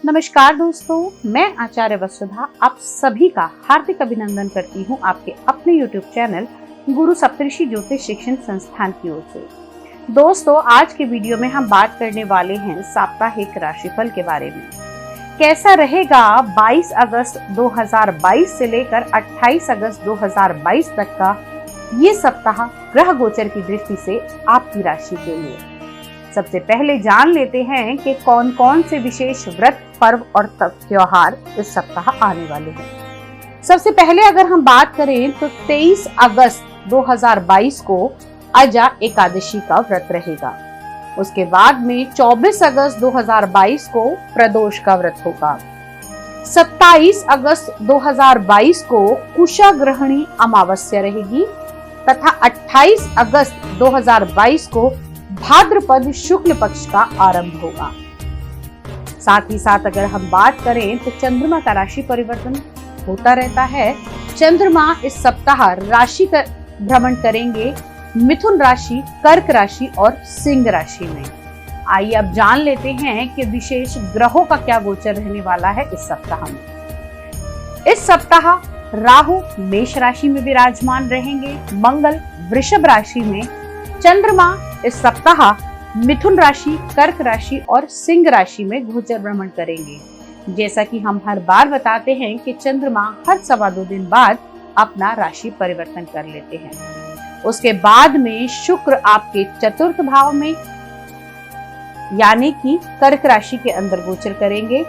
नमस्कार दोस्तों, मैं आचार्य वसुधा आप सभी का हार्दिक अभिनंदन करती हूँ आपके अपने YouTube चैनल गुरु सप्तऋषि ज्योतिष शिक्षण संस्थान की ओर से। दोस्तों, आज के वीडियो में हम बात करने वाले हैं साप्ताहिक राशिफल के बारे में। कैसा रहेगा 22 अगस्त 2022 से लेकर 28 अगस्त 2022 तक का ये सप्ताह ग्रह गोचर की दृष्टि से आपकी राशि के लिए। सबसे पहले जान लेते हैं कि कौन कौन से विशेष व्रत, पर्व और त्योहार इस सप्ताह आने वाले हैं। सबसे पहले अगर हम बात करें तो 23 अगस्त 2022 को अजा एकादशी का व्रत रहेगा। उसके बाद में 24 अगस्त 2022 को प्रदोष का व्रत होगा। 27 अगस्त 2022 को कुशाग्रहणी अमावस्या रहेगी तथा 28 अगस्त 2022 को भाद्रपद शुक्ल पक्ष का आरंभ होगा। साथ ही साथ अगर हम बात करें तो चंद्रमा का राशि परिवर्तन होता रहता है। चंद्रमा इस सप्ताह राशि का भ्रमण करेंगे मिथुन राशि, कर्क राशि और सिंह राशि में। आइए अब जान लेते हैं कि विशेष ग्रहों का क्या गोचर रहने वाला है इस सप्ताह में। इस सप्ताह राहु मेष राशि में विराजमान रहेंगे, मंगल वृषभ राशि में, चंद्रमा इस सप्ताह मिथुन राशि, कर्क राशि और सिंह राशि में गोचर भ्रमण करेंगे। जैसा कि हम हर बार बताते हैं कि चंद्रमा हर 2.25 दिन बाद अपना राशि परिवर्तन कर लेते हैं। उसके बाद में शुक्र आपके चतुर्थ भाव में यानी कि कर्क राशि के अंदर गोचर करेंगे,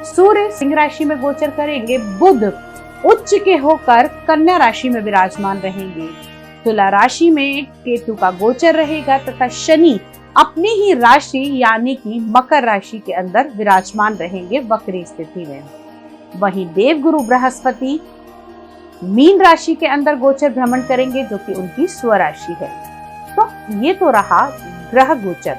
सूर्य सिंह राशि में गोचर करेंगे, बुध उच्च के होकर कन्या राशि में विराजमान रहेंगे, तुला राशि में केतु का गोचर रहेगा तथा शनि अपनी ही राशि यानी कि मकर राशि के अंदर विराजमान रहेंगे वक्री स्थिति में। वहीं देवगुरु बृहस्पति मीन राशि के अंदर गोचर भ्रमण करेंगे जो कि उनकी स्वराशि है। तो ये तो रहा ग्रह गोचर।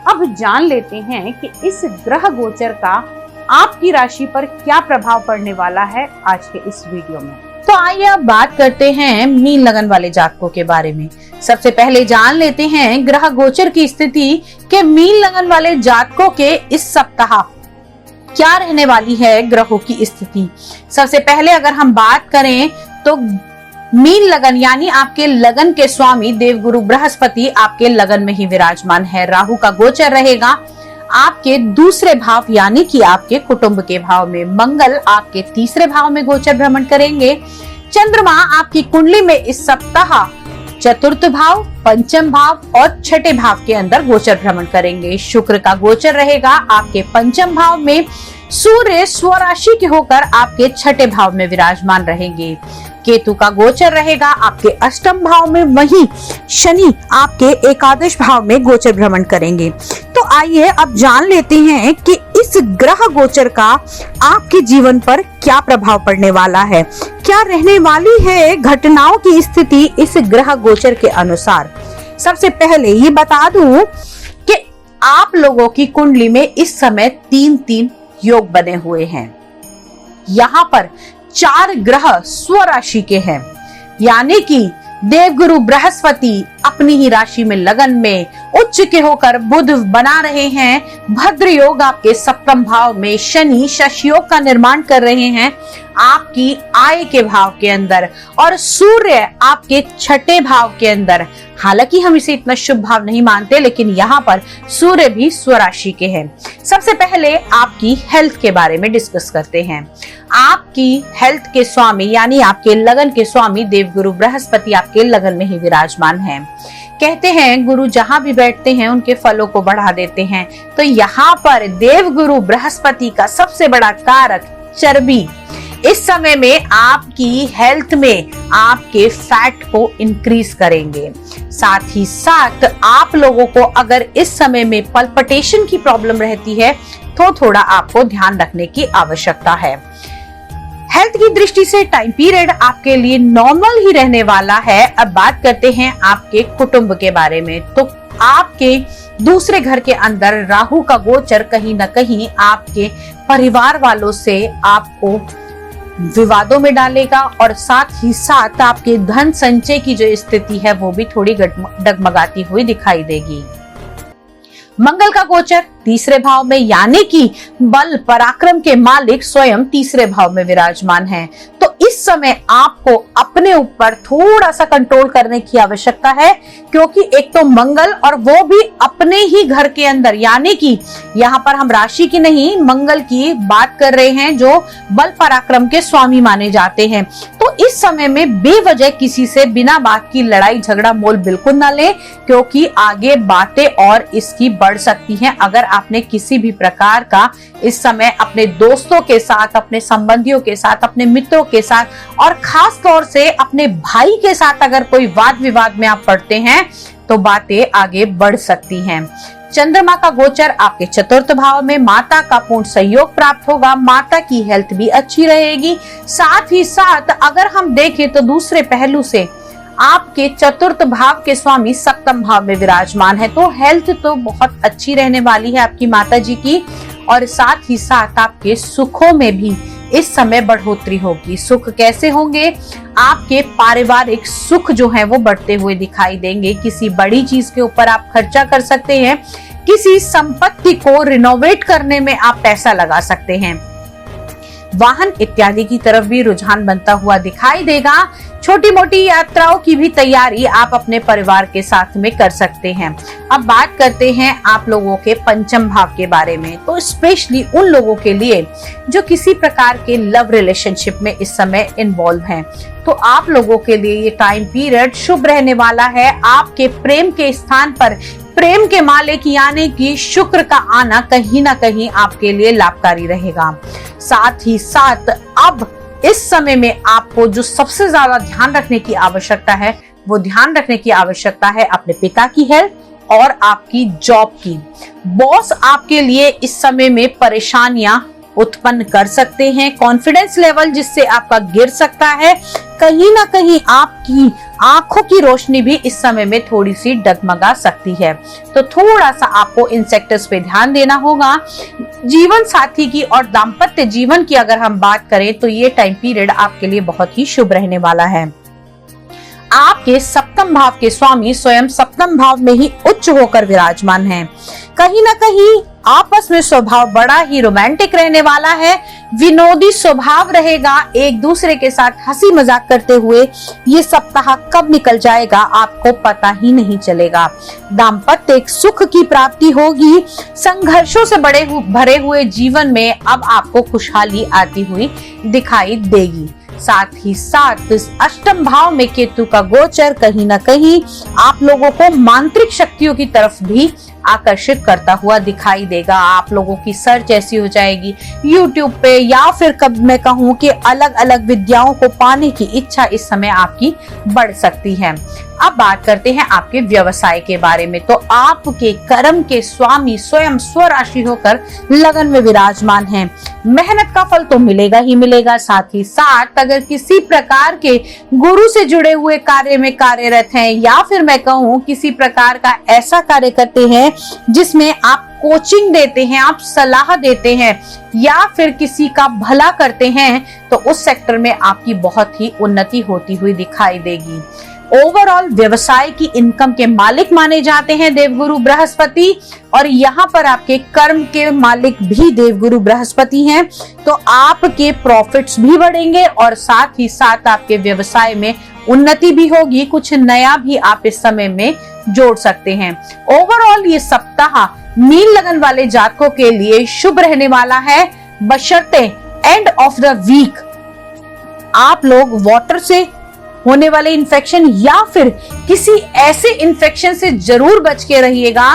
अब जान लेते हैं कि इस ग्रह गोचर का आपकी राशि पर क्या प्रभाव पड़ने वाला है आज के इस वीडियो में। तो आइए अब बात करते हैं मीन लगन वाले जातकों के बारे में। सबसे पहले जान लेते हैं ग्रह गोचर की स्थिति के मीन लगन वाले जातकों के इस सप्ताह क्या रहने वाली है ग्रहों की स्थिति। सबसे पहले अगर हम बात करें तो मीन लगन यानी आपके लगन के स्वामी देवगुरु बृहस्पति आपके लगन में ही विराजमान है। राहु का गोचर रहेगा आपके दूसरे भाव यानी कि आपके कुटुंब के भाव में, मंगल आपके तीसरे भाव में गोचर भ्रमण करेंगे, चंद्रमा आपकी कुंडली में इस सप्ताह चतुर्थ भाव, पंचम भाव और छठे भाव के अंदर गोचर भ्रमण करेंगे। शुक्र का गोचर रहेगा आपके पंचम भाव में, सूर्य स्वराशि के होकर आपके छठे भाव में विराजमान रहेंगे, केतु का गोचर रहेगा आपके अष्टम भाव में, वहीं शनि आपके एकादश भाव में गोचर भ्रमण करेंगे। तो आइए अब जान लेते हैं कि इस ग्रह गोचर का आपके जीवन पर क्या प्रभाव पड़ने वाला है, क्या रहने वाली है घटनाओं की स्थिति इस ग्रह गोचर के अनुसार। सबसे पहले ये बता दूं कि आप लोगों की कुंडली में इस समय 3-3 योग बने हुए हैं। यहाँ पर 4 ग्रह स्वराशि के हैं यानी कि देवगुरु बृहस्पति अपनी ही राशि में लगन में उच्च के होकर बुध बना रहे हैं, भद्र योग आपके सप्तम भाव में, शनि शश योग का निर्माण कर रहे हैं आपकी आय के भाव के अंदर और सूर्य आपके छठे भाव के अंदर। हालांकि हम इसे इतना शुभ भाव नहीं मानते लेकिन यहाँ पर सूर्य भी स्वराशि के हैं। सबसे पहले आपकी हेल्थ के बारे में डिस्कस करते हैं। आपकी हेल्थ के स्वामी यानी आपके लगन के स्वामी देवगुरु बृहस्पति आपके लगन में ही विराजमान हैं। कहते हैं गुरु जहां भी बैठते हैं उनके फलों को बढ़ा देते हैं। तो यहाँ पर देवगुरु बृहस्पति का सबसे बड़ा कारक चर्बी इस समय में आपकी हेल्थ में आपके फैट को इंक्रीज करेंगे। साथ ही साथ आप लोगों को अगर इस समय में पल्पिटेशन की प्रॉब्लम रहती है तो थोड़ा आपको ध्यान रखने की आवश्यकता है। हेल्थ की दृष्टि से टाइम पीरियड आपके लिए नॉर्मल ही रहने वाला है। अब बात करते हैं आपके कुटुंब के बारे में। तो आपके दूसरे घर के अंदर राहु का गोचर कहीं न कहीं आपके परिवार वालों से आपको विवादों में डालेगा और साथ ही साथ आपके धन संचय की जो स्थिति है वो भी थोड़ी डगमगाती हुई दिखाई देगी। मंगल का गोचर तीसरे भाव में, यानी कि बल पराक्रम के मालिक स्वयं तीसरे भाव में विराजमान हैं। तो इस समय आपको अपने ऊपर थोड़ा सा कंट्रोल करने की आवश्यकता है, क्योंकि एक तो मंगल और वो भी अपने ही घर के अंदर, यानी कि यहाँ पर हम राशि की नहीं मंगल की बात कर रहे हैं जो बल पराक्रम के स्वामी माने जाते हैं। तो इस समय में बेवजह किसी से बिना बात की लड़ाई झगड़ा मोल बिल्कुल ना लें, क्योंकि आगे बातें और इसकी बढ़ सकती हैं अगर आपने किसी भी प्रकार का इस समय अपने दोस्तों के साथ, अपने संबंधियों के साथ, अपने मित्रों के साथ और खास तौर से अपने भाई के साथ अगर कोई वाद विवाद में आप पड़ते हैं तो बातें आगे बढ़ सकती हैं। चंद्रमा का गोचर आपके चतुर्थ भाव में, माता का पूर्ण सहयोग प्राप्त होगा, माता की हेल्थ भी अच्छी रहेगी। साथ ही साथ अगर हम देखें तो दूसरे पहलू से आपके चतुर्थ भाव के स्वामी सप्तम भाव में विराजमान है, तो हेल्थ तो बहुत अच्छी रहने वाली है आपकी माता जी की। और साथ ही साथ आपके सुखों में भी इस समय बढ़ोतरी होगी। सुख कैसे होंगे? आपके पारिवारिक सुख जो है वो बढ़ते हुए दिखाई देंगे। किसी बड़ी चीज के ऊपर आप खर्चा कर सकते हैं, किसी संपत्ति को रिनोवेट करने में आप पैसा लगा सकते हैं, वाहन इत्यादि की तरफ भी रुझान बनता हुआ दिखाई देगा। छोटी मोटी यात्राओं की भी तैयारी आप अपने परिवार के साथ में कर सकते हैं। अब बात करते हैं आप लोगों के पंचम भाव के बारे में, तो स्पेशली उन लोगों के लिए जो किसी प्रकार के लव रिलेशनशिप में इस समय इन्वॉल्व हैं, तो आप लोगों के लिए ये टाइम पीरियड शुभ रहने वाला है। आपके प्रेम के स्थान पर प्रेम के मालिक यानी कि शुक्र का आना कहीं ना कहीं आपके लिए लाभकारी रहेगा। साथ ही साथ अब इस समय में आपको जो सबसे ज्यादा ध्यान रखने की आवश्यकता है वो ध्यान रखने की आवश्यकता है अपने पिता की हेल्थ और आपकी जॉब की। बॉस आपके लिए इस समय में परेशानियां उत्पन्न कर सकते हैं, कॉन्फिडेंस लेवल जिससे आपका गिर सकता है, कहीं ना कहीं आपकी आंखों की रोशनी भी इस समय में थोड़ी सी डगमगा सकती है। तो थोड़ा सा आपको इन सेक्टर्स पे ध्यान देना होगा। जीवन साथी की और दाम्पत्य जीवन की अगर हम बात करें तो ये टाइम पीरियड आपके लिए बहुत ही शुभ रहने वाला है। आपके सप्तम भाव के स्वामी स्वयं सप्तम भाव में ही उच्च होकर विराजमान हैं। कहीं ना कहीं आपस में स्वभाव बड़ा ही रोमांटिक रहने वाला है, विनोदी स्वभाव रहेगा, एक दूसरे के साथ हंसी मजाक करते हुए ये सप्ताह कब निकल जाएगा आपको पता ही नहीं चलेगा। दाम्पत्य सुख की प्राप्ति होगी। संघर्षों से भरे हुए जीवन में अब आपको खुशहाली आती हुई दिखाई देगी। साथ ही साथ अष्टम भाव में केतु का गोचर कहीं ना कहीं आप लोगों को मांत्रिक शक्तियों की तरफ भी आकर्षित करता हुआ दिखाई देगा। आप लोगों की सर्च ऐसी हो जाएगी YouTube पे, या फिर कब मैं कहूँ कि अलग अलग विद्याओं को पाने की इच्छा इस समय आपकी बढ़ सकती है। अब बात करते हैं आपके व्यवसाय के बारे में, तो आपके कर्म के स्वामी स्वयं स्वराशि होकर लगन में विराजमान हैं। मेहनत का फल तो मिलेगा ही मिलेगा। साथ ही साथ अगर किसी प्रकार के गुरु से जुड़े हुए कार्य में कार्यरत हैं, या फिर मैं कहूँ किसी प्रकार का ऐसा कार्य करते हैं जिसमें आप कोचिंग देते हैं, आप सलाह देते हैं, या फिर किसी का भला करते हैं, तो उस सेक्टर में आपकी बहुत ही उन्नति होती हुई दिखाई देगी। ओवरऑल व्यवसाय की इनकम के मालिक माने जाते हैं देवगुरु बृहस्पति, और यहाँ पर आपके कर्म के मालिक भी देवगुरु बृहस्पति हैं। तो आपके प्रॉफिट्स भी बढ़ेंगे और साथ ही साथ आपके व्यवसाय में उन्नति भी होगी। कुछ नया भी आप इस समय में जोड़ सकते हैं। ओवरऑल ये सप्ताह मीन लगन वाले जातकों के लिए शुभ रहने वाला है, बशर्ते एंड ऑफ द वीक आप लोग वाटर से होने वाले इन्फेक्शन या फिर किसी ऐसे इन्फेक्शन से जरूर बच के रहिएगा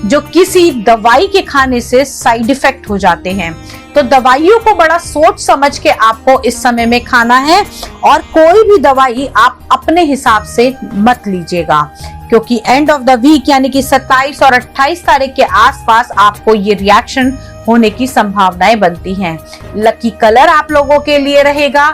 जो किसी दवाई के खाने से साइड इफेक्ट हो जाते हैं। तो दवाइयों को बड़ा सोच समझ के आपको इस समय में खाना है, और कोई भी दवाई आप अपने हिसाब से मत लीजिएगा, क्योंकि एंड ऑफ द वीक यानी कि 27 और 28 तारीख के आसपास आपको ये रिएक्शन होने की संभावनाएं बनती हैं। लकी कलर आप लोगों के लिए रहेगा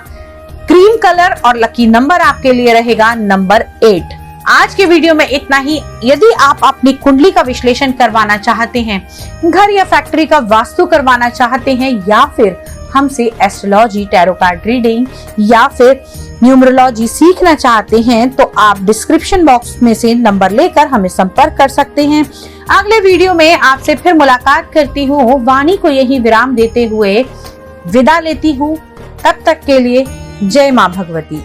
क्रीम कलर, और लकी नंबर आपके लिए रहेगा नंबर 8। आज के वीडियो में इतना ही। यदि आप अपनी कुंडली का विश्लेषण करवाना चाहते हैं, घर या फैक्ट्री का वास्तु करवाना चाहते हैं, या फिर हमसे एस्ट्रोलॉजी, टैरो कार्ड रीडिंग या फिर न्यूमरोलॉजी सीखना चाहते हैं तो आप डिस्क्रिप्शन बॉक्स में से नंबर लेकर हमें संपर्क कर सकते हैं। अगले वीडियो में आपसे फिर मुलाकात करती हूँ। वाणी को यही विराम देते हुए विदा लेती हूँ। तब तक के लिए जय माँ भगवती।